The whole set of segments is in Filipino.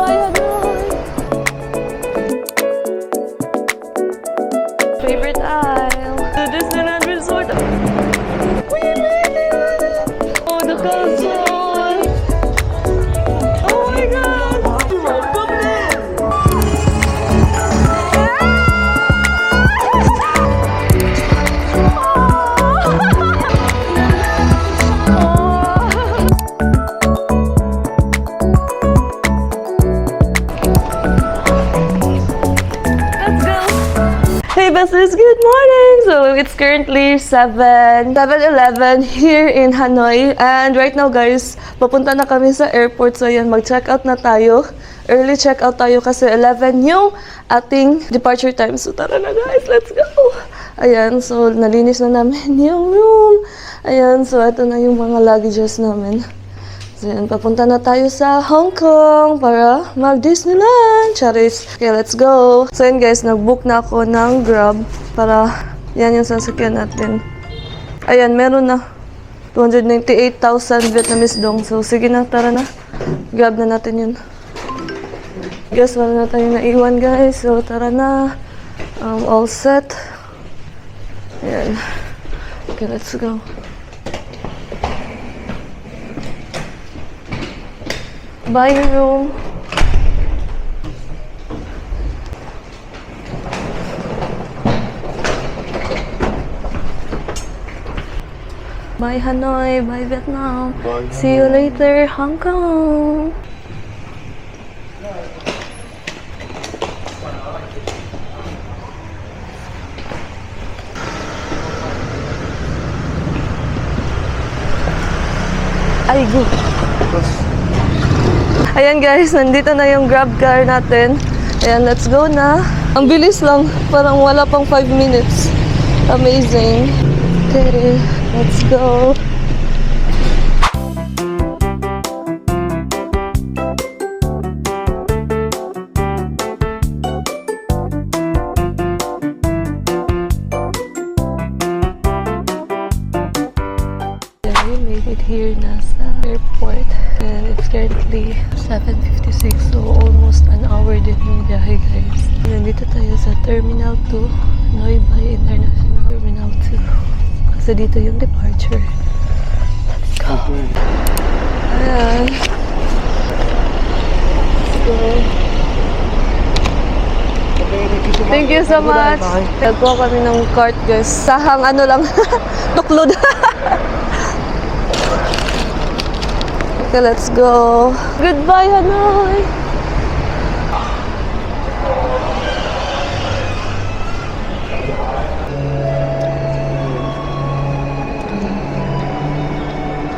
Goodbye, Hanoi! Favorite aisle. The Disneyland Resort. We made it! Oh, the castle! Oh my God! Hey besties, good morning! So it's currently 7:11 here in Hanoi. And right now guys, papunta na kami sa airport. So ayan, mag-check out na tayo. Early check out tayo kasi 11 yung ating departure time. So tara na guys, let's go! Ayan, so nalinis na namin yung room. Ayan, so ito na yung mga luggages namin. So yan, papunta na tayo sa Hong Kong para mag-Disneyland. Charis. Okay, let's go. So yan guys, nag-book na ako ng Grab para yan yung sasakyan natin. Ayan, meron na 298,000 Vietnamese dong. So sige na, tara na. Grab na natin yun. Guys, wala na tayo naiwan guys. So tara na. All set. Ayan. Okay, let's go. Bye room. Bye Hanoi, bye Vietnam. Bye. See you later, Hong Kong. Ay, go. Ayan guys, nandito na yung Grab car natin. Ayan, let's go na. Ang bilis lang, parang wala pang 5 minutes. Amazing. Okay, let's go. Yeah, we made it here na sa airport. And it's currently 7:56, so almost an hour din yung biyahe guys. Nandito tayo sa Terminal 2, Noi Bai International Terminal 2. Kasi dito yung departure. Let's go! Ayan. Let's go. Thank you so much! Nagkuha kami ng cart guys. Sahang ano lang, tuklod. Okay, let's go. Goodbye, Hanoi!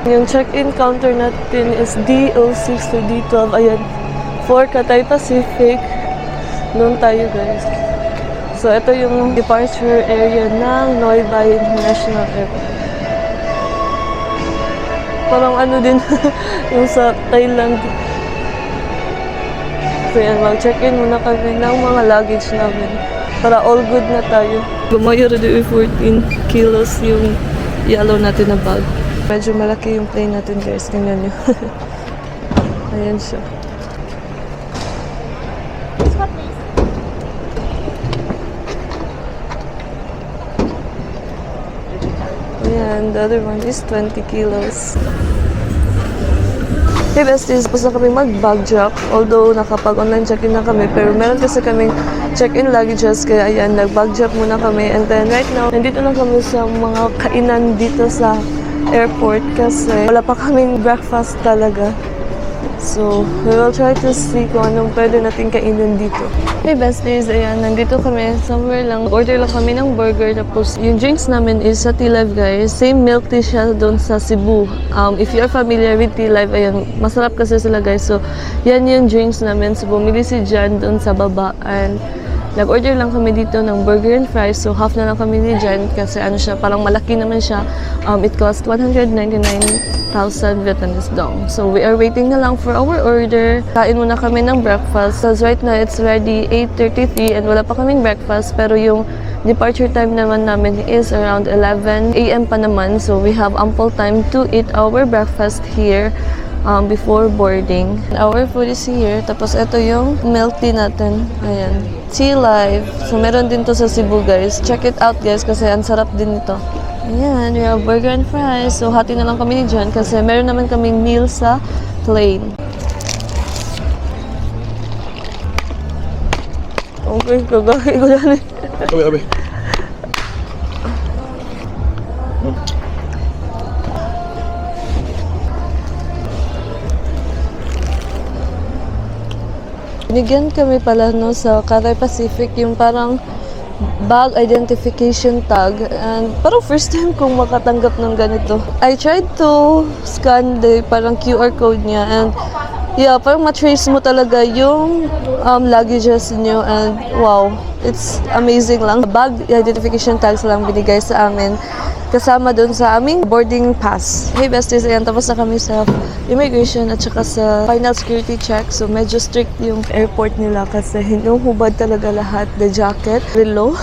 Yung check-in counter natin is D06 to D12. Ayan, for Cathay Pacific. Doon tayo, guys. So, ito yung departure area ng Noi Bai International Airport. Parang ano din, yung sa Thailand. So yan, mag-check-in muna kami ng mga luggage namin. Para all good na tayo. Gumayo rin 14 kilos yung yellow natin na bag. Medyo malaki yung plane natin guys, tingnan nyo. Ayan siya. Ayan, the other one is 20 kilos. Hey besties, tapos na kami mag-bag drop. Although nakapag-online check-in na kami, pero meron kasi kaming check-in luggages, kaya ayan, nag-bag drop muna kami. And then right now, nandito na kami sa mga kainan dito sa airport kasi wala pa kaming breakfast talaga. So, we will try to see kung anong pwede natin kainin dito. Hey besties, ayan, nandito kami somewhere lang. Order lang kami ng burger, tapos yung drinks namin is sa Tea Live guys. Same milk tea siya doon sa Cebu. If you're familiar with Tea Live, ayan, masarap kasi sila guys. So, yan yung drinks namin. So, bumili si Jan doon sa baba and nag-order lang kami dito ng burger and fries. So, half na lang kami ni Jan kasi ano siya, parang malaki naman siya. It cost 199,000 Vietnamese dong. So, we are waiting na lang for our order. Kain muna kami ng breakfast. So, right now, it's already 8:33 and wala pa kaming breakfast. Pero yung departure time naman namin is around 11 AM pa naman. So, we have ample time to eat our breakfast here. before boarding. Our food is here. Tapos ito yung milk tea natin. Ayan. Tea Life. So meron din to sa Cebu guys. Check it out guys kasi ang sarap din nito. Ayan, we have burger and fries. So hati na lang kami ni John kasi meron naman kaming meal sa plane. Okay, kagahin ko yan eh. Abi. Binigyan kami pala no sa Cathay Pacific yung parang bag identification tag and parang first time kong makatanggap ng ganito. I tried to scan the parang QR code niya and yeah, parang matrace mo talaga yung luggages niyo and wow, it's amazing lang. Bag identification tags lang binigay sa amin kasama doon sa aming boarding pass. Hey besties, ayan, tapos na kami sa immigration at saka sa final security check. So medyo strict yung airport nila kasi hinuhubad talaga lahat. The jacket, relo,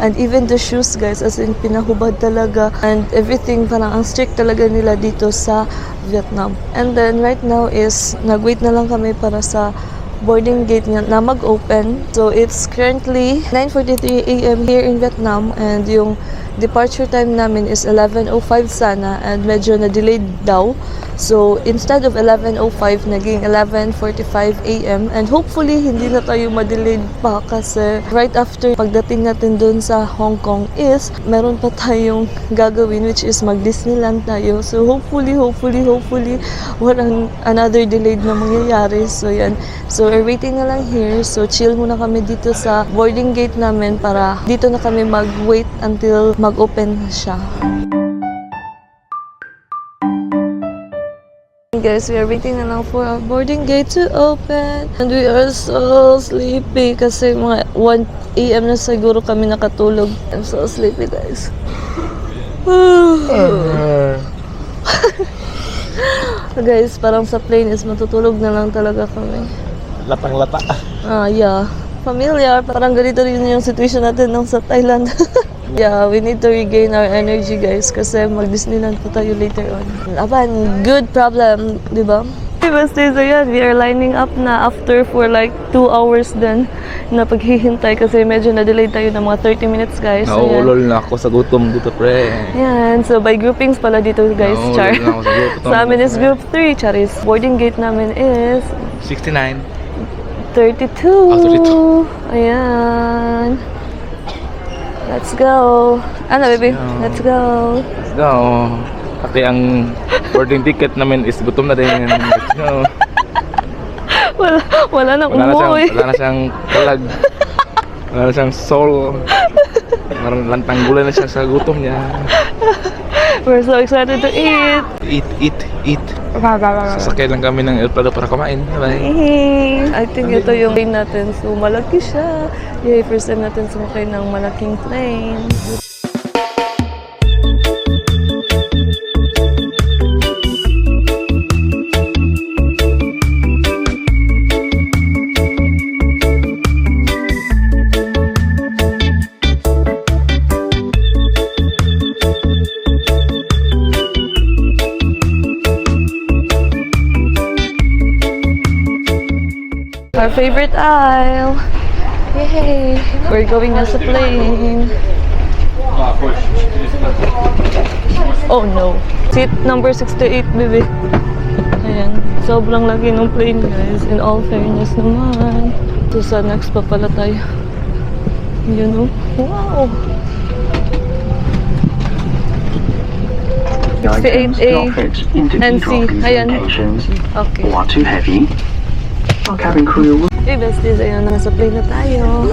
and even the shoes guys, as in pinahubad talaga. And everything parang ang strict talaga nila dito sa Vietnam. And then right now is nag-wait na lang kami para sa boarding gate na mag-open. So it's currently 9:43 AM here in Vietnam and yung departure time namin is 11:05 sana and medyo na-delayed daw. So instead of 11:05 naging 11:45 AM and hopefully hindi na tayo ma-delayed pa kasi right after pagdating natin dun sa Hong Kong is meron pa tayong gagawin which is mag-Disneyland tayo. So hopefully walang another delayed na mangyayari. So yan. So we're waiting na lang here. So chill muna kami dito sa boarding gate namin para dito na kami mag-wait until mag-open siya. Guys, we are waiting na lang for our boarding gate to open. And we are so sleepy kasi mga 1 AM na siguro kami nakatulog. I'm so sleepy guys. Guys, parang sa plane is matutulog na lang talaga kami. Latang-lata. Yeah. Familiar. Parang ganito rin yung situation natin nung sa Thailand. Yeah, we need to regain our energy guys kasi mag-Disneyland po tayo later on. Aban, good problem, di ba? Hey besties, ayan, we are lining up na after for like 2 hours din na paghihintay kasi medyo na-delay tayo ng mga 30 minutes guys. Nauulol na ako sa gutom dito pre. Yan, so by groupings pala dito guys, char. Nauulol na ako sa gutom. Sa amin is group 3, charis. Boarding gate namin is 69. 32. 32. Ayan. Let's go. Ano, baby? Let's go. Let's go. Pati ang boarding ticket namin is gutom na din. Let's go. Wala nang umuwi. Wala na siyang kalag. Wala na siyang soul. Parang lantang gulay na siya sa gutom niya. We're so excited to eat. Eat. Sasakay lang kami ng El Prado para kumain. Bye. I think ito yung plane natin. So, malaki siya. Yay, first time natin sumakay ng malaking plane. Our favorite aisle. Yay! We're going na sa plane. Oh no. Seat number 68, baby. Ayan. Sobrang laki ng plane, guys. In all fairness naman. So, sa next pa pala tayo. You know? Wow! 68A and C. Ayan. Okay. Or too heavy. Our cabin crew will Hey besties, ayan, nasa plane na tayo.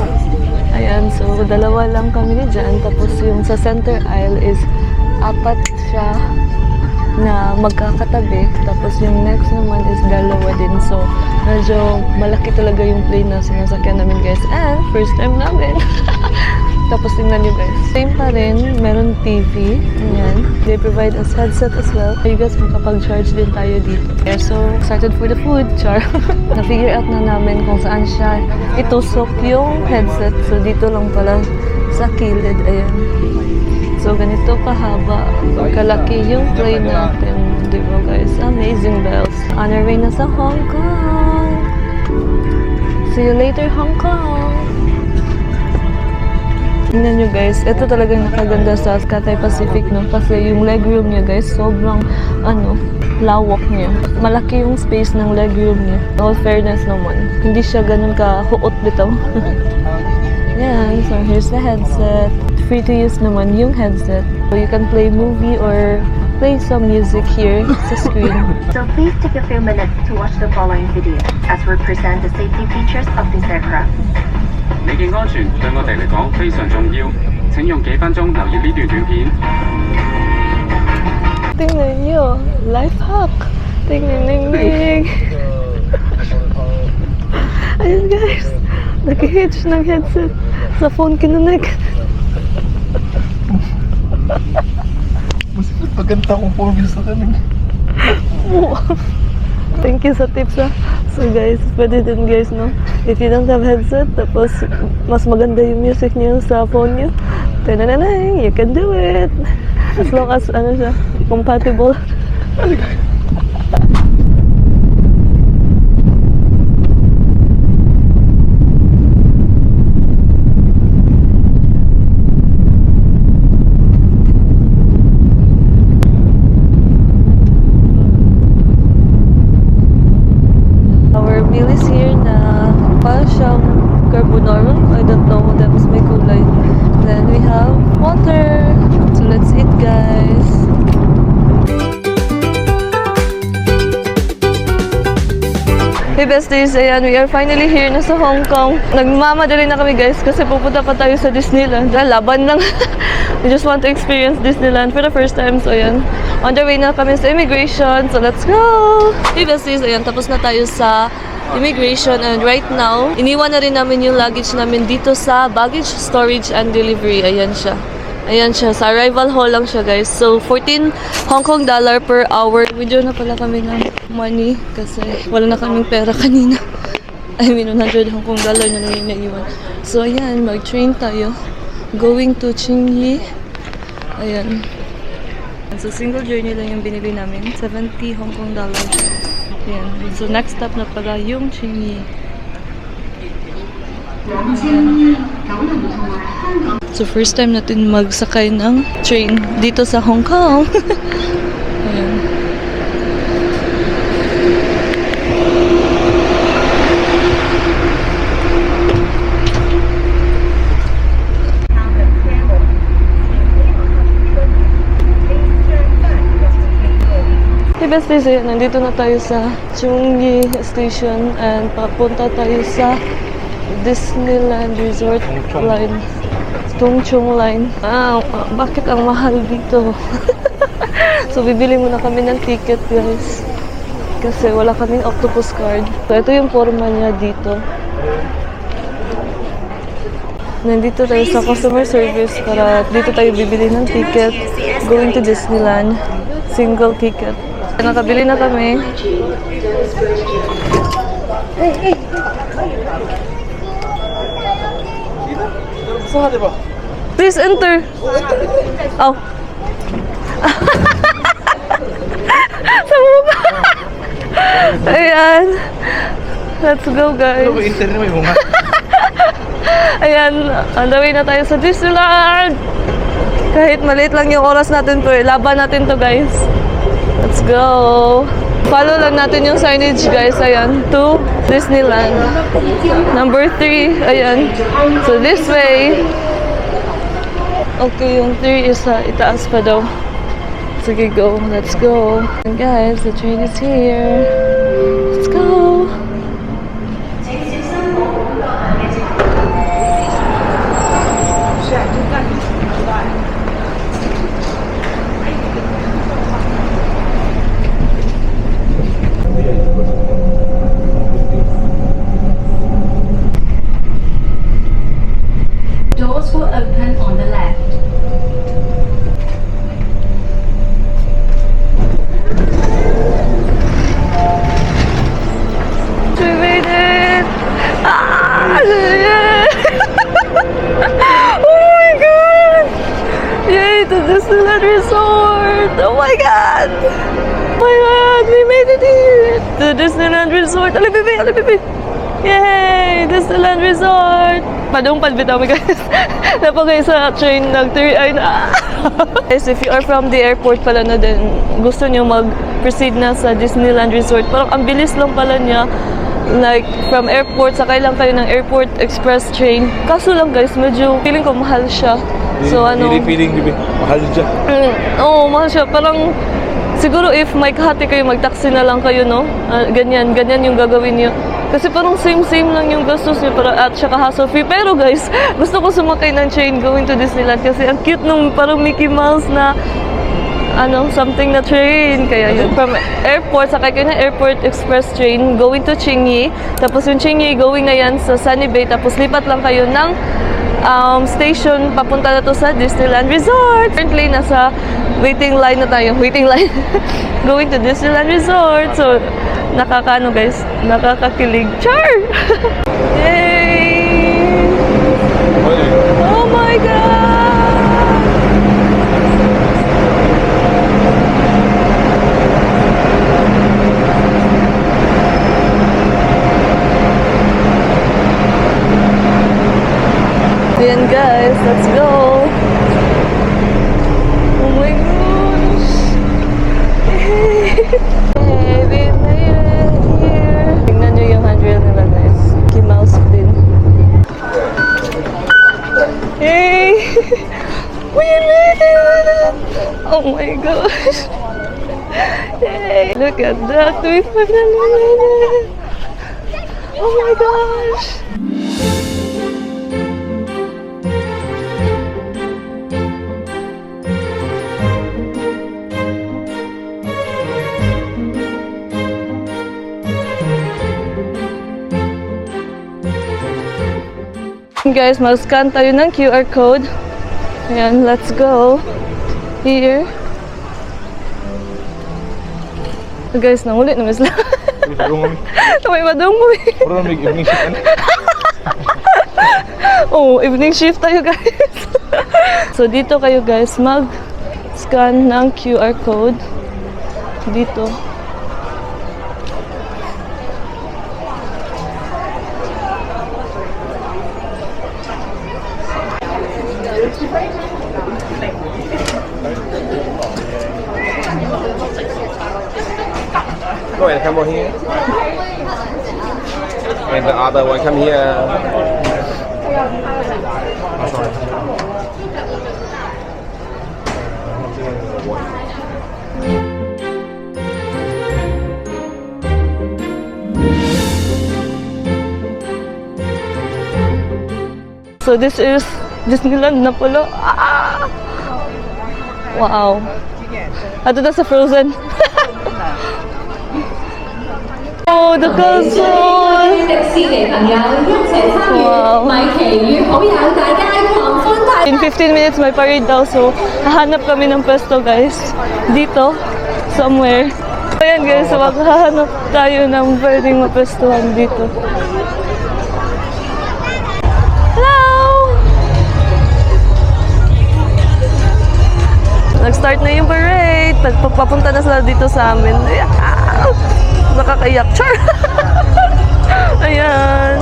Ayan, so dalawa lang kami ni Jan. Tapos yung sa center aisle is 4 siya na magkakatabi. Tapos yung next naman is 2 din. So medyo malaki talaga yung plane na sinasakyan namin guys. And first time namin. Tapos tingnan nyo guys. Same pa rin, meron TV. Ayan. They provide us headset as well. You guys makapag-charge din tayo dito. We're so excited for the food, char. Na-figure out na namin kung saan siya itusok yung headset. So dito lang pala sa kilid. Ayan. So ganito kahaba. Kalaki yung plane natin. Diba guys. Amazing bells. On our way na sa Hong Kong. See you later, Hong Kong. Tingnan nyo guys, ito talagang nakaganda sa Cathay Pacific, no? Kasi yung legroom niya guys, sobrang lawak niya. Malaki yung space ng legroom niya. All fairness naman, hindi siya ganun ka-huot bitaw. Yan, so here's the headset. Free to use naman yung headset. So you can play movie or play some music here sa screen. So please take a few minutes to watch the following video as we present the safety features of this aircraft. 你嘅安全對我哋嚟講非常重要，請用幾分鐘留意呢段短片。 Tingnan nyo, life hack. Tingnan. Ayun guys, nag-hitch ng headset sa phone kinunik. Mas maganda kung 4 views sa kanin. Thank you sa tips ah. So guys, pwede din guys, no? If you don't have headset, tapos mas maganda yung music niyo sa phone niyo, tanananay, you can do it. As long as siya, compatible. Our meal is here na parang siyang carbonara. I don't know, tapos may kulay. Then we have water. So let's eat guys. Hey besties, ayan, we are finally here na sa Hong Kong. Nagmamadali na kami guys kasi pupunta pa tayo sa Disneyland. Laban lang. We just want to experience Disneyland for the first time. So ayan, on the way na kami sa immigration. So let's go! Hey besties, ayan, tapos na tayo sa immigration and right now, iniwan na rin namin yung luggage namin dito sa baggage storage and delivery. Ayan siya. Ayan siya. Sa arrival hall lang siya guys. So 14 Hong Kong dollar per hour. Withdraw na pala kami ng money kasi wala na kaming pera kanina. I mean 100 Hong Kong dollar na lang yung naiwan. So ayan, mag-train tayo. Going to Qingyi. Ayan. So single journey lang yung binili namin. 70 Hong Kong dollar. Ayan. So next stop na pala yung Qingyi. So first time natin magsakay ng train dito sa Hong Kong. Ayan. Hey besties, ayan, nandito na tayo sa Chungyi Station and papunta tayo sa Disneyland Resort Line. Tongchong Line. Bakit ang mahal dito? So, bibili muna kami ng ticket, guys. Kasi wala kaming octopus card. So, ito yung forma niya dito. Nandito tayo sa customer service para dito tayo bibili ng ticket. Going to Disneyland. Single ticket. Nakabili na kami. Please enter. Oh. Sa mukha. Ayan. Let's go, guys. Ayan. On the way na tayo sa Disneyland. Kahit maliit lang yung oras natin to, laban natin to, guys. Let's go. Follow lang natin yung signage, guys. Ayan. To Disneyland. Number 3. Ayan. So, this way. Okay, yung 3 is itaas pa daw. Sige, go. Let's go. And guys, the train is here. Let's go. Doors will open on the left. We made it! Ah! Yeah! Oh my god! Yay! To Disneyland Resort! Oh my god! my God! We made it here! To Disneyland Resort! Ali, baby! Ali, baby! Yay! Disneyland Resort! Padung palbitaw mi guys. Napagay sa train, nag-3 na. Guys, if you are from the airport pala na din, gusto nyo mag-proceed na sa Disneyland Resort, parang ang bilis lang pala niya. Like, from airport, sakay lang kayo ng airport express train. Kaso lang guys, medyo feeling ko mahal siya. So ano... Feeling, bibi. Mahal dyan. Oo, mahal siya. Parang, siguro if may kahati kayo, mag-taxi na lang kayo, no? Ganyan yung gagawin niyo. Kasi parang same lang yung gastos niyo at saka hassle free. Pero guys, gusto ko sumakay ng train going to Disneyland kasi ang cute nung parang Mickey Mouse na something na train. Kaya yun, from airport, sakay kayo ng airport express train going to Chingy. Tapos yung Chingy going na yan sa Sunny Bay. Tapos lipat lang kayo ng station papunta na to sa Disneyland Resort. Currently, nasa waiting line na tayo. Waiting line. Going to Disneyland Resort. So, nakakaano guys, nakakakilig. Char! Yay! Oh my God! Ayan guys, let's go! Oh my gosh! Hey, we made it here! Tingnan nyo yung handrail nila guys. Mickey Mouse din. Hey! We made it! Oh my gosh! Hey! Look at that! We finally made it! Oh my gosh! Guys, mag-scan tayo ng QR code. Ayan, let's go. Here. Guys, nangulit naman sila. May madungo eh. Puro may evening shift. Oh, evening shift tayo guys. So dito kayo guys, mag-scan ng QR code. Dito. Go ahead, come over here. And the other one, come here. Oh, sorry. So this is Disneyland na pala. Ah! Wow. Ato na sa Frozen. Oh, the castle! 迪士尼朋友一齊參與 Wow. 米奇與好友大家狂歡大 In 15 minutes may parade daw, so hahanap kami ng pwesto guys. Dito, somewhere. Ayan guys, so maghahanap tayo ng pwedeng mapwestuhan dito. Hello! Nag-start na yung parade. Papunta na sila dito sa amin. Nakakaiyak. Char! Ayan.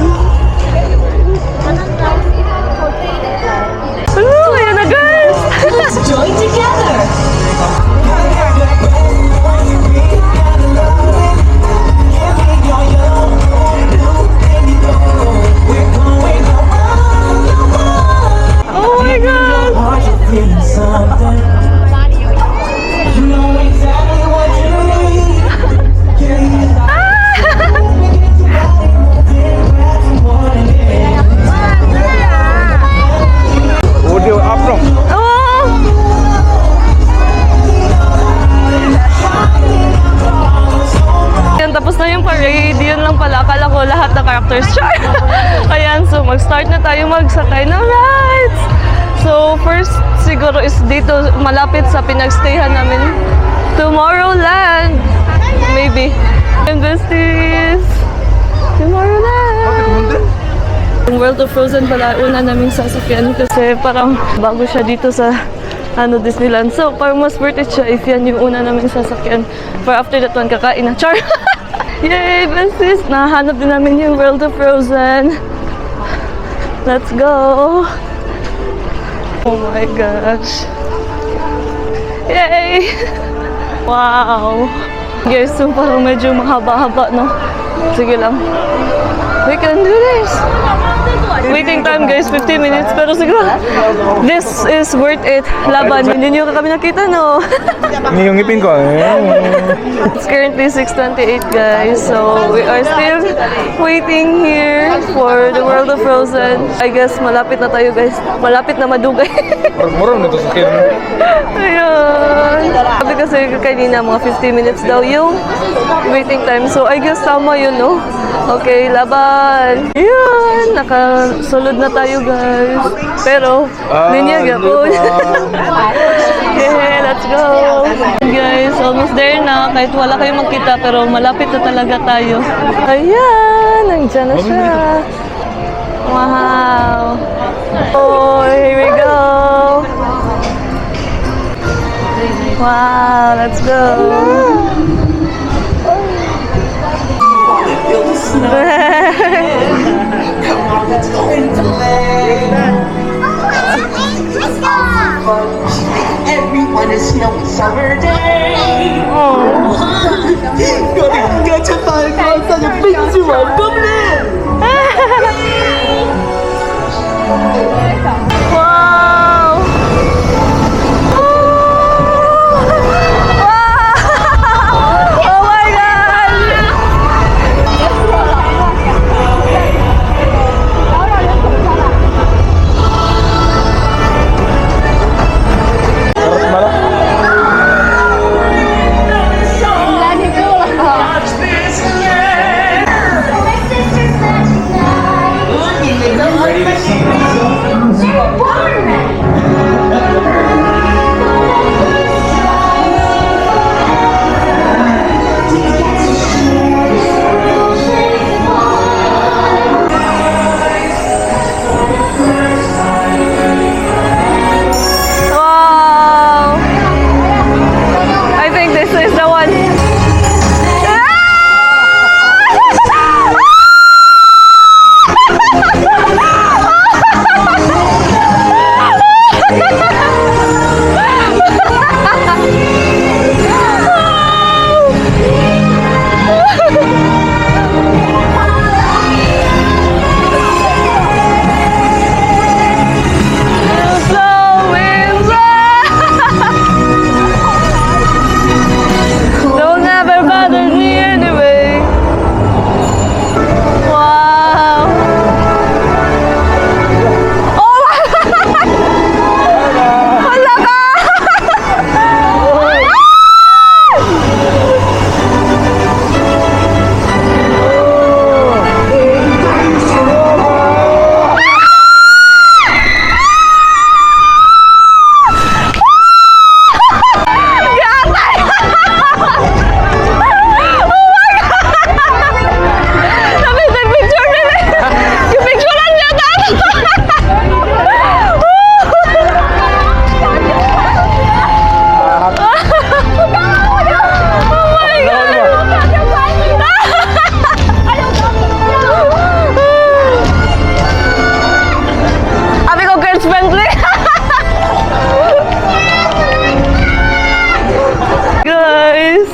Ayan na guys! Let's join together! Oh my God! Audio up no. Oh! Yan, tapos na yung parade. Yun lang pala. Akala ko lahat ng characters. Char! Ayan, so mag-start na tayo magsakay ng rides. So, first siguro is dito, malapit sa pinagstayhan namin. Tomorrowland. Maybe. And besties. Tomorrowland. Yung World of Frozen pala, una naming sasakyan kasi parang bago siya dito sa Disneyland. So, parang mas worth it siya if yan yung una namin sasakyan. For after that one, kakain na. Char! Yay, besties! Nahanap din namin yung World of Frozen. Let's go! Oh my gosh! Yay! Wow! Guys, so parang medyo mahaba-haba, no? Sige lang. We can do this! Waiting time guys, 15 minutes. Pero siguro, this is worth it. Laban, hindi nyo kami nakita, no? Ini yung ngipin ko. It's currently 6:28 guys. So, we are still waiting here for the World of Frozen. I guess malapit na tayo guys. Malapit na madugay. Murang nito sa skin. Ayan. Sabi kasi kanina mga 15 minutes daw yung waiting time. So, I guess tama yun, no? Okay, laban. Ayan. Nakasulod na tayo, guys. Pero, linyag ako. Okay, let's go. Guys, almost there na. Kahit wala kayong magkita, pero malapit na talaga tayo. Ayan, nandiyan na siya. Wow. Oh, here we go. Wow, let's go. Everyone is snowing summer day. Wow! Oh my God! Wow! I think this is the one. Don't ever bother me anyway. Wow. Oh my God! Hala ka! Sabi sa picture nila. Yung picturean niya dati. Oh my God! Abi ko girls friendly. Guys.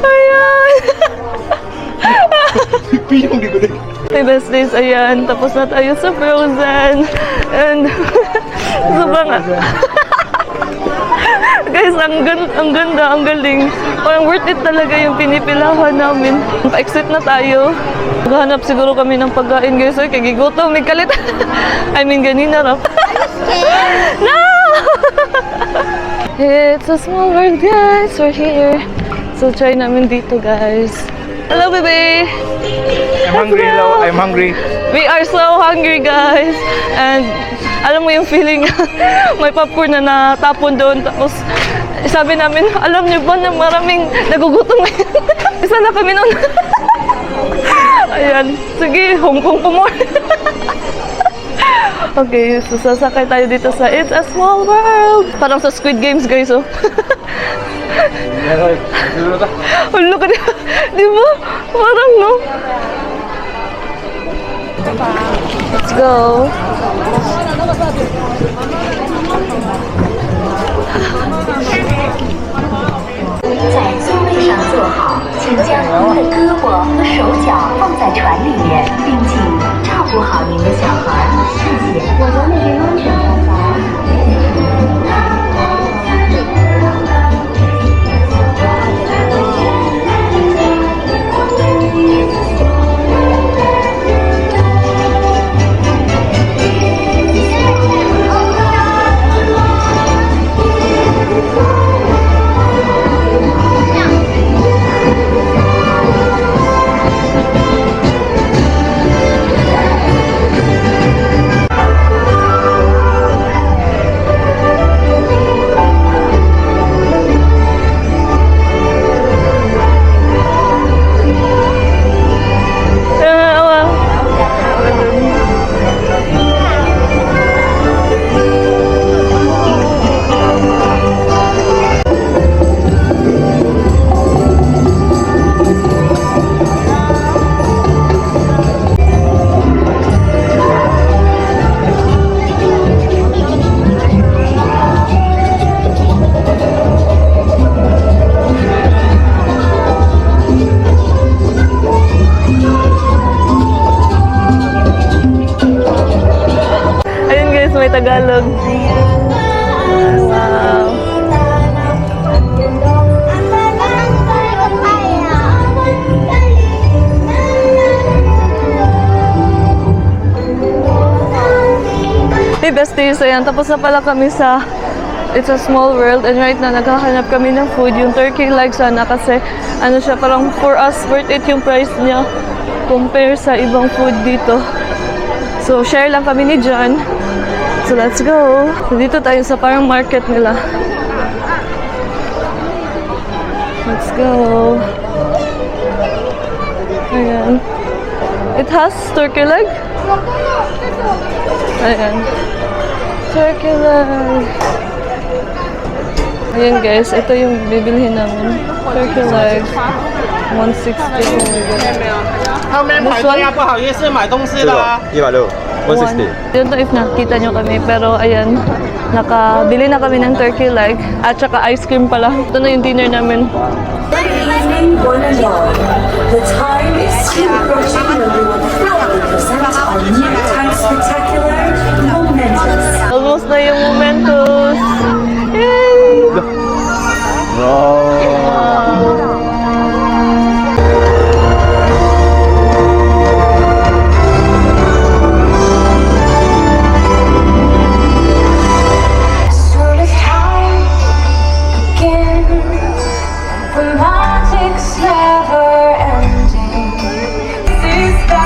Ayan. Hey besties, ayan. Tapos na tayo sa Frozen. And sobrang guys, ang ganda, ang galing. Parang worth it talaga yung pinipilahan namin. Pa-exit na tayo. Maghanap siguro kami ng pagkain guys. Ay, kagigutom, may kalit. I mean, ganina rap. No! It's a small world guys. We're here. So, try namin dito guys. Hello, baby! I'm hungry, hello. I'm hungry. We are so hungry guys. And alam mo yung feeling may popcorn na natapon doon. Tapos sabi namin, alam niyo ba na maraming nagugutom ngayon? Isa na kami nun. Ayan. Sige, Hong Kong po more. Okay, so sasakay tayo dito sa It's a Small World. Parang sa Squid Games, guys, oh. Oh, look at that. Di ba? Parang, no? Let's go. 在座位上坐好，请将您的胳膊和手脚放在船里面，并请照顾好您的小孩。谢谢。我国内地安全办法。Ayun guys, may Tagalog. Wow. Hey besties, ayan, tapos na pala kami sa It's a Small World and right now naghahanap kami ng food, yung turkey leg sana kasi ano siya, parang for us worth it yung price niya compare sa ibang food dito. So share lang kami ni John. So let's go. Dito tayo sa parang market nila. Let's go. Ayan. It has turkey leg. Ayan. Turkey leg. Ayan guys, ito yung bibilhin namin. Turkey leg. 160. Oh my god. 后面排队啊，不好意思买东西了。160 Yun to if nakita nyo kami. Pero ayan, nakabili na kami ng turkey leg at saka ice cream pala. Ito na yung dinner namin. Good evening, one and all. The time is soon approaching when we will proudly present our new time spectacular, Momentous. Almost na yung Momentous. Yay! So this time again, the magic's never ending. This is the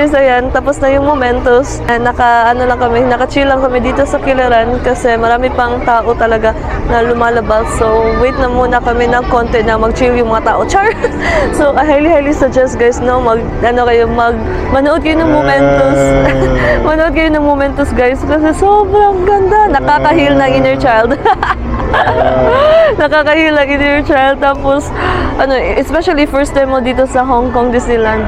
besties, ayan, tapos na yung Momentos. And naka-chill lang kami dito sa Kilaran kasi marami pang tao talaga na lumalabas. So, wait na muna kami ng konti na mag-chill yung mga tao. Char! So, I highly suggest guys, no, manood kayo ng Momentos. Manood kayo ng Momentos guys kasi sobrang ganda. Nakaka-heal ng inner child. Nakaka-heal ng inner child. Tapos, especially first time mo dito sa Hong Kong Disneyland,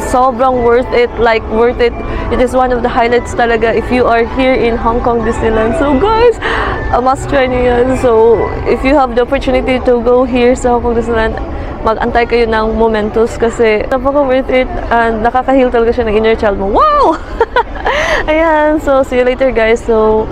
sobrang worth it. Like, worth it. It is one of the highlights talaga if you are here in Hong Kong Disneyland. So, guys, must try nyo yan. So, if you have the opportunity to go here sa Hong Kong Disneyland, mag-antay kayo ng Momentos kasi napaka worth it and nakaka-heal talaga siya ng inner child mo. Wow! Ayan, so see you later guys. So,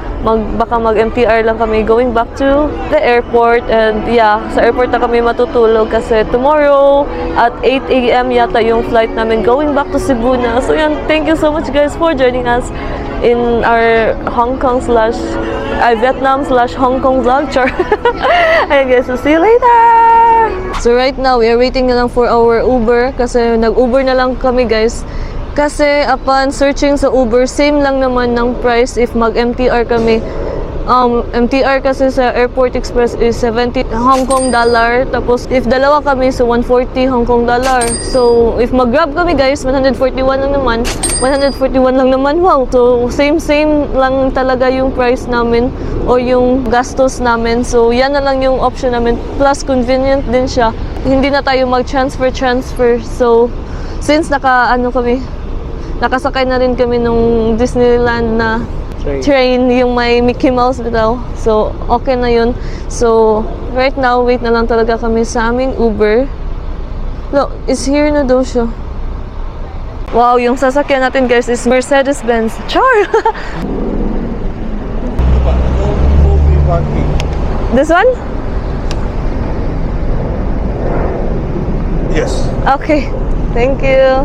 baka mag-MTR lang kami going back to the airport and yeah, sa airport na kami matutulog kasi tomorrow at 8 AM yata yung flight namin going back to Cebu na. So yan, thank you so much guys for joining us in our Vietnam/Hong Kong vlog. Char. Ayan guys, so see you later! So right now, we are waiting na lang for our Uber kasi nag-Uber na lang kami guys. Kasi upon searching sa Uber, same lang naman ng price if mag-MTR kami. MTR kasi sa Airport Express is 70 Hong Kong dollar. Tapos if dalawa kami, so 140 Hong Kong dollar. So if mag-Grab kami guys, 141 lang naman. 141 lang naman, wow. So same lang talaga yung price namin o yung gastos namin. So yan na lang yung option namin. Plus convenient din siya. Hindi na tayo mag-transfer. So since nakasakay na rin kami nung Disneyland na train yung may Mickey Mouse bitaw. So, okay na yun. So, right now, wait na lang talaga kami sa aming Uber. Look, is here na daw siya. Wow, yung sasakyan natin guys is Mercedes-Benz. Char! This one? Yes. Okay. Thank you.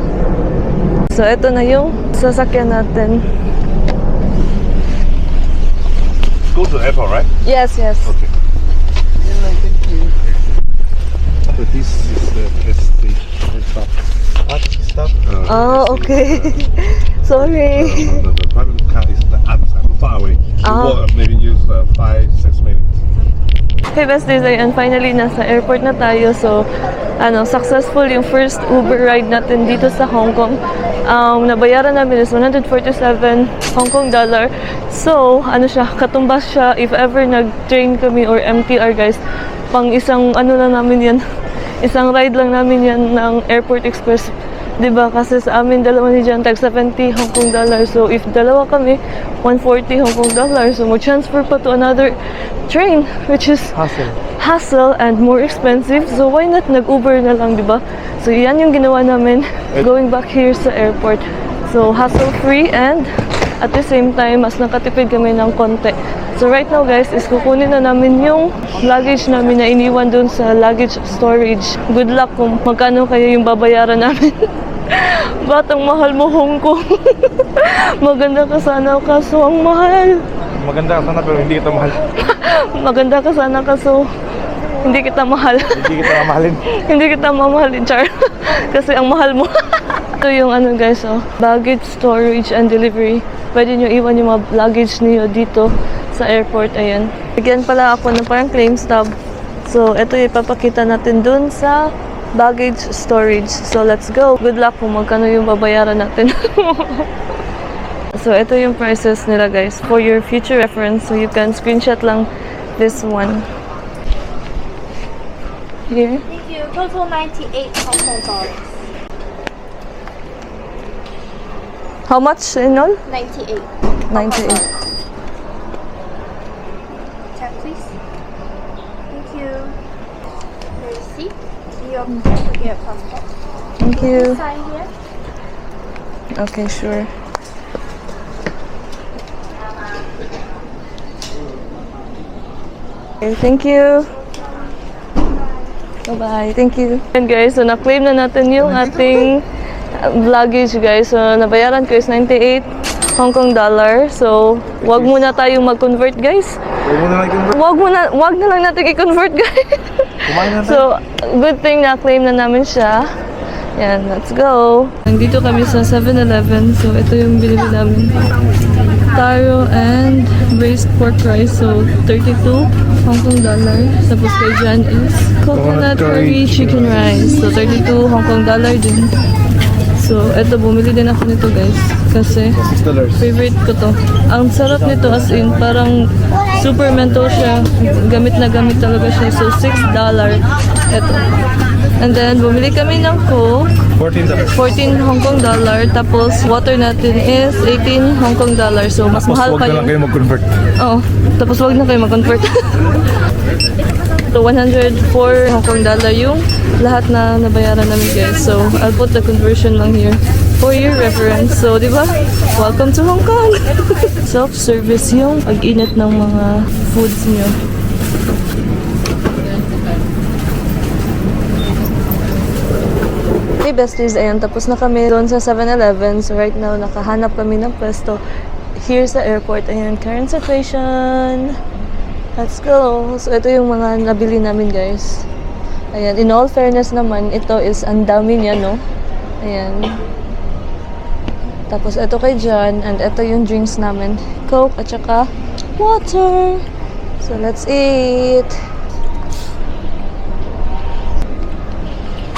So, ito na yung sasakyan natin. Go to the airport, right? Yes. Okay. So this is the prestige stuff. Art stuff. Oh, okay. Sorry. The private car is the other side, far away. Ah. Maybe use 5-6 minutes. Hey besties, and finally nasa airport na tayo. So, successful yung first Uber ride natin dito sa Hong Kong. Nabayaran namin is 147 Hong Kong dollar. So, katumbas siya if ever nag-train kami or MTR guys. Pang isang lang namin yan. Isang ride lang namin yan ng Airport Express. Diba? Kasi sa amin dalawa ni Jan tag 70 Hong Kong dollar. So, if dalawa kami, 140 Hong Kong dollar. So, mag-transfer pa to another train, which is hassle and more expensive. So, why not nag-Uber na lang, diba? So, yan yung ginawa namin going back here sa airport. So, hassle-free and at the same time, mas nakatipid kami ng konti. So, right now guys, is kukunin na namin yung luggage namin na iniwan dun sa luggage storage. Good luck kung magkano kaya yung babayaran namin. Batang mahal mo, Hong Kong. Maganda ka sana kaso ang mahal. Maganda ka sana pero hindi kita mahal. Maganda ka sana kaso hindi kita mahal. Hindi kita mamahalin. Hindi kita mamahalin, Char. Kasi ang mahal mo. Ito yung guys, baggage storage and delivery. Pwede nyo iwan yung mga luggage niyo dito sa airport. Ayan. Bigyan pala ako ng parang claim stub. So, ito yung ipapakita natin dun sa baggage storage. So, let's go. Good luck kung magkano yung babayaran natin. So, ito yung prices nila guys for your future reference. So, you can screenshot lang this one. Here. Thank you. Total 98 Hong Kong dollars. How much in all? 98. 98. Check, please. Thank you. Your receipt. Your forget from that. Thank you. Sign here. Okay, sure. Okay, thank you. Bye-bye. Thank you. And guys, so na-claim na natin yung ating luggage guys. So nabayaran ko is 98 Hong Kong dollar. So wag muna tayong mag-convert guys. Wag na lang natin i-convert guys. So good thing na-claim na namin siya. Yan, let's go! Nandito kami sa 7-Eleven. So, ito yung binili namin. Taro and braised pork rice. So, 32 Hong Kong dollar. Tapos kay Jan is coconut curry chicken rice. So, 32 Hong Kong dollar din. So, eto, bumili din ako nito guys. Kasi, favorite ko to. Ang sarap nito as in, parang super menthol siya. Gamit na gamit talaga siya. So, $6. Eto. And then, bumili kami ng Coke. 14 Hong Kong dollar. Tapos, water natin is 18 Hong Kong dollar. So, mas mahal pa yung... kayo mag-convert. Oo. Tapos, wag na kayo mag-convert. So, 104 Hong Kong dollar yung lahat na nabayaran namin guys. So, I'll put the conversion lang here for your reference. So, di ba? Welcome to Hong Kong! Self-service yung pag-init ng mga foods nyo. Hey besties, ayan, tapos na kami doon sa 7-Eleven. So, right now, nakahanap kami ng pwesto here sa airport. Ayan, current situation. Let's go! So, ito yung mga nabili namin, guys. Ayan, in all fairness naman, ito is ang dami niya, no? Ayan. Tapos, ito kay John, and ito yung drinks namin. Coke at saka water. So, let's eat!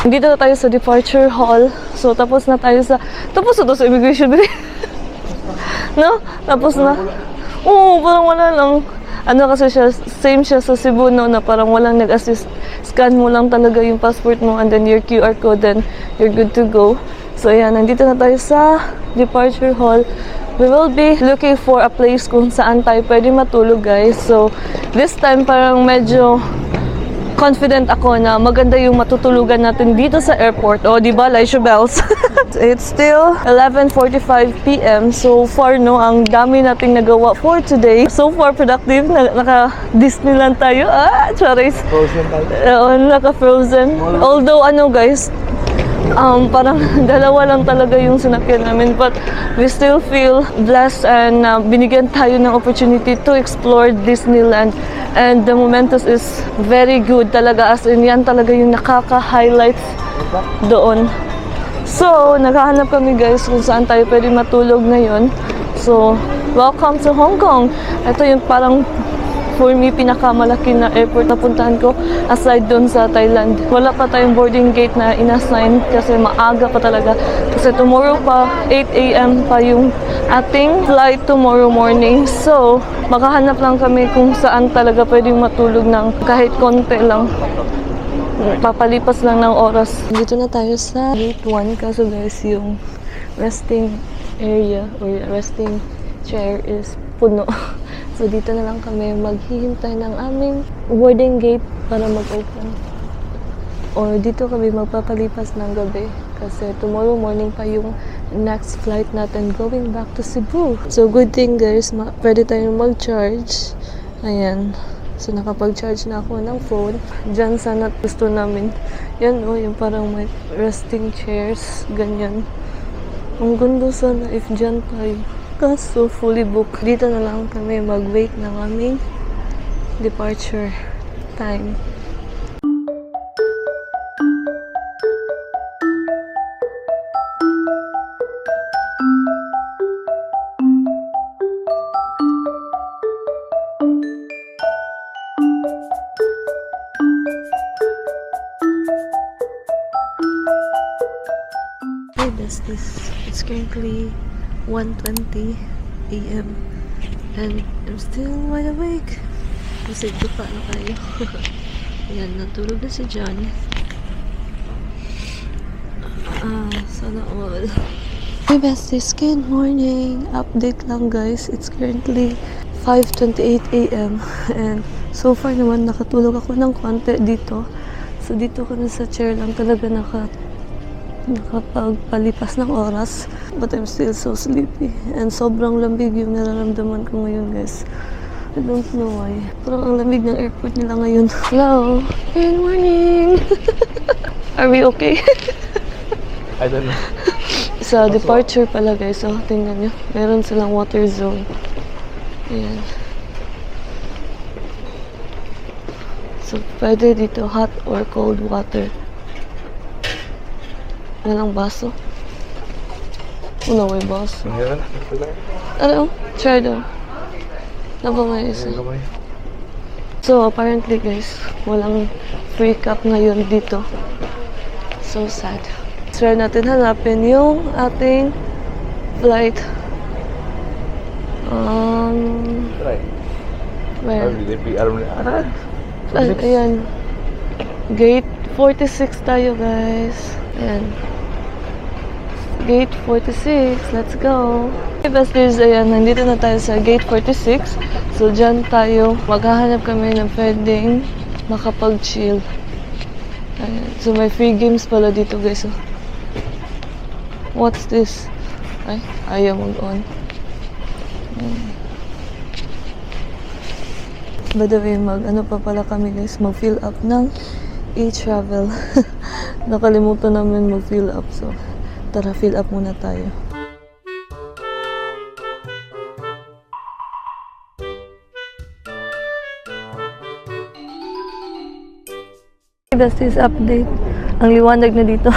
Dito na tayo sa departure hall. So, tapos na tayo sa... Tapos na to sa immigration, no? Tapos na. Oo, parang wala lang. Ano kasi siya, same siya sa Cebu, no, na parang walang nag-assist. Scan mo lang talaga yung passport mo and then your QR code, then you're good to go. So, ayan, nandito na tayo sa departure hall. We will be looking for a place kung saan tayo pwede matulog, guys. So, this time parang medyo confident ako na maganda yung matutulugan natin dito sa airport. O, di ba, Laisha Bells? It's still 11:45 p.m. So far, no, ang dami nating nagawa for today. So far, productive. Naka-Disneyland tayo. Charis. Frozen tayo. Naka-frozen. Although, ano, guys, parang dalawa lang talaga yung sinakyan namin, but we still feel blessed and binigyan tayo ng opportunity to explore Disneyland, and the Momentus is very good talaga, as in yan talaga yung nakaka-highlights doon. So, naghahanap kami guys kung saan tayo pwede matulog ngayon. So, welcome to Hong Kong. Ito yung parang for me, pinakamalaki na airport na puntahan ko aside doon sa Thailand. Wala pa tayong boarding gate na inassign kasi maaga pa talaga. Kasi tomorrow pa, 8 a.m. pa yung ating flight tomorrow morning. So, makahanap lang kami kung saan talaga pwedeng matulog ng kahit konti lang. Papalipas lang ng oras. Dito na tayo sa gate 1 kaso guys, yung resting area or resting chair is puno. So, dito na lang kami maghihintay ng aming boarding gate para mag-open. Or dito kami magpapalipas ng gabi. Kasi tomorrow morning pa yung next flight natin going back to Cebu. So, good thing guys, pwede tayong mag-charge. Ayan. So, nakapag-charge na ako ng phone. Diyan sana gusto namin. Yan o, yung parang may resting chairs. Ganyan. Ang ganda sana if dyan tayo. Kaso fully booked. Dito na lang kami mag-wait ng aming departure time. Hey besties, it's currently 1:20 a.m. and I'm still wide awake. Kasi dupa na kayo. Ayan, natulog na si John. Sana all. Hey besties, good morning. Update lang guys. It's currently 5:28 a.m. and so far naman nakatulog ako ng konti dito. So dito ko na sa chair lang talaga nakapagpalipas ng oras, but I'm still so sleepy and sobrang lamig yung nararamdaman ko ngayon guys. I don't know why. Parang ang lamig ng airport nila ngayon. Hello! Good morning! Are we okay? I don't know. Sa departure pala guys, so tingnan nyo, meron silang water zone. Ayan. So pwede dito hot or cold water. Walang baso. Una, may baso. Meron na. Ano? Try daw. Napa may isa. So, apparently guys, walang free cup ngayon dito. So sad. Try natin hanapin yung ating flight. Where? Ayan. Gate 46 tayo guys. Ayan. Gate 46. Let's go. Okay, besties, ayan. Nandito na tayo sa Gate 46. So, dyan tayo. Maghahanap kami ng pwedeng makapag-chill. Ayan. So, may free games pala dito, guys. Oh. What's this? Ay, ayaw mag-on. By the way, ano pa pala kami, guys. Mag-fill up ng e-travel. Nakalimutan namin mag-fill up. So, tara, fill up muna tayo. Besties update. Ang liwanag na dito.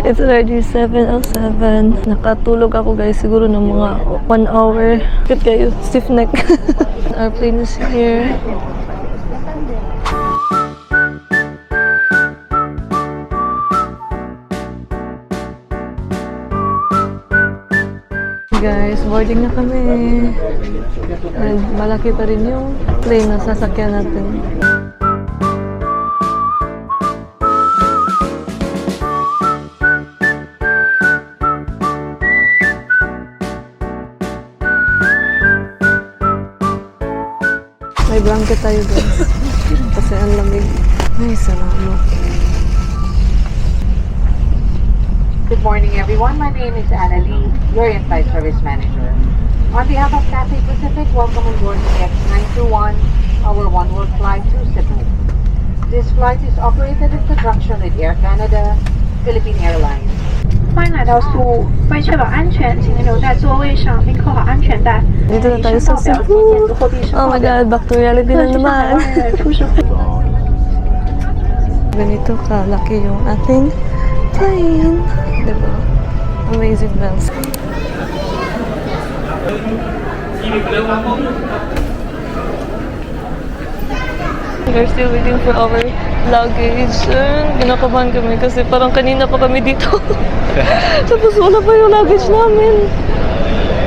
It's already 7:07. Nakatulog ako guys siguro ng mga 1 hour. Good kayo, stiff neck. Our plane is here. Guys, boarding na kami. And malaki pa rin yung plane na sasakyan natin. May blanket tayo guys. Kasi ang lamig. Ay, salamat. Good morning, everyone. My name is Anna Lee, your in-flight service manager. On behalf of Cathay Pacific, welcome on board the X921, our one-world flight to Cebu. This flight is operated in conjunction with Air Canada, Philippine Airlines. 欢迎来到苏务，为确保安全，请您留在座位上并扣好安全带。 Dito na tayo sa Cebu. Oh my God, back to reality na naman. 出示会。 Ganito kalaki yung ating plane. Diba? Amazing bells. We're still waiting for our luggage. Kinakabahan kami kasi parang kanina pa kami dito. Tapos wala pa yung luggage namin.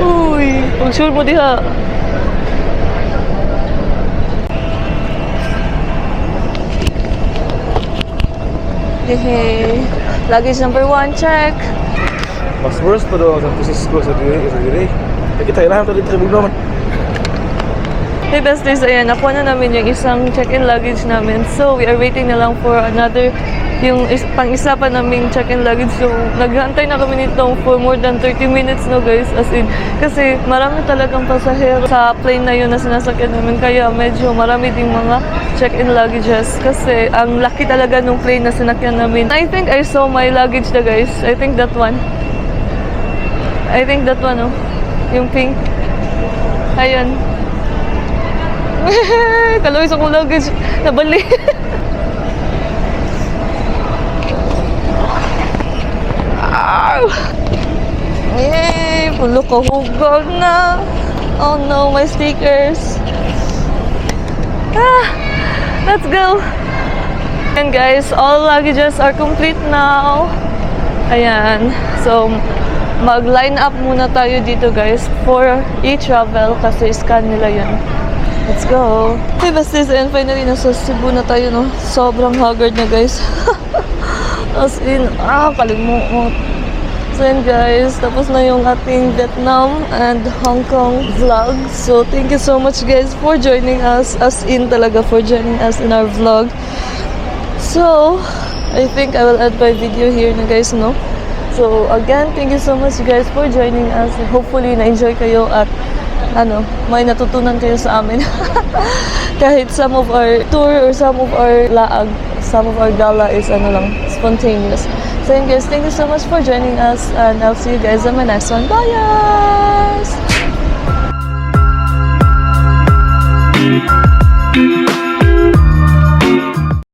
Uy, pag-sure mo diha. Hey, luggage number 1, check. Mas worst pa daw sa Francisco sa diri. Kita ilahan to dito sa Bugnaw man. Hey besties, ayan, nakuha na namin yung isang check-in luggage namin. So, we are waiting na lang for another, yung pang-isa pa naming check-in luggage. So, naghantay na kami nito for more than 30 minutes, no guys. As in, kasi marami talagang pasahero sa plane na yun na sinasakyan namin. Kaya medyo marami ding mga check-in luggages. Kasi ang laki talaga nung plane na sinakyan namin. I think I saw my luggage na guys. I think that one. Oh. Yung pink. Ayan. Kalawin sa kong luggage. Nabali. Yay! Pulo ko hugog na. Oh no, my stickers. Let's go. And guys, all luggages are complete now. Ayan. So, mag-line up muna tayo dito guys for e-travel kasi scan nila yun. Let's go. Hey besties, and finally nasa Cebu na tayo, no? Sobrang haggard na guys. As in, kalimut. So yun guys, tapos na yung ating Vietnam and Hong Kong vlog. So thank you so much guys for joining us. As in talaga for joining us in our vlog. So, I think I will end my video here na guys, no? So again, thank you so much guys for joining us. Hopefully na-enjoy kayo at may natutunan kayo sa amin. Kahit some of our tour or some of our laag, some of our gala is spontaneous. So yun guys, thank you so much for joining us and I'll see you guys on my next one. Bye guys!